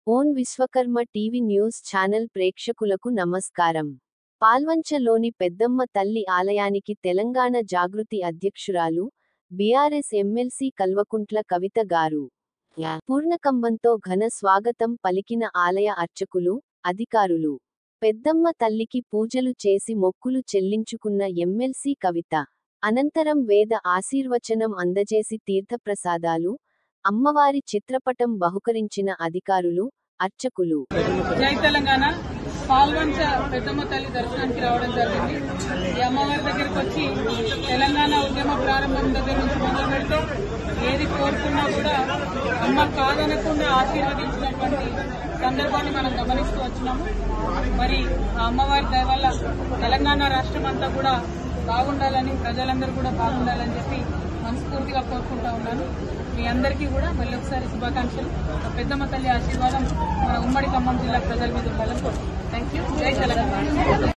Own Vishwakarma TV news channel ప్రేక్షకులకు నమస్కారం. పాల్వంచలోని పెద్దమ్మ తల్లి ఆలయానికి తెలంగాణ జాగృతి అధ్యక్షురాలు, బీఆర్ఎస్ ఎమ్మెల్సీ కల్వకుంట్ల కవిత గారు పూర్ణకంబంతో ఘన స్వాగతం పలికిన ఆలయ అర్చకులు, అధికారులు. పెద్దమ్మ తల్లికి పూజలు చేసి మొక్కులు చెల్లించుకున్న ఎమ్మెల్సీ కవిత. అనంతరం వేద ఆశీర్వచనం అందజేసి తీర్థప్రసాదాలు, అమ్మవారి చిత్రపటం బహుకరించిన అధికారులు, అర్చకులు. జై తెలంగాణ. పాల్వంచ పెద్దమ్మ తల్లి దర్శనానికి రావడం జరిగింది. ఈ అమ్మవారి దగ్గరికి వచ్చి తెలంగాణ ఉద్యమ ప్రారంభం దగ్గర నుంచి మొదలు పెడితే ఏది కోరుకున్నా కూడా అమ్మ కాదనకుండా ఆశీర్వదించినటువంటి సందర్భాన్ని మనం గమనిస్తూ వచ్చినాము. మరి ఆ అమ్మవారి దయ వల్ల తెలంగాణ రాష్ట్రం అంతా కూడా బాగుండాలని, ప్రజలందరూ కూడా బాగుండాలని చెప్పి మనస్ఫూర్తిగా కోరుకుంటా ఉన్నాను. మీ అందరికీ కూడా మళ్ళీ ఒకసారి శుభాకాంక్షలు. పెద్దమ్మ తల్లి ఆశీర్వాదం మన ఉమ్మడి ఖమ్మం జిల్లా ప్రజల మీద ఉండాలని కోరుకుంటున్నాను. Thank you. జై తెలంగాణ.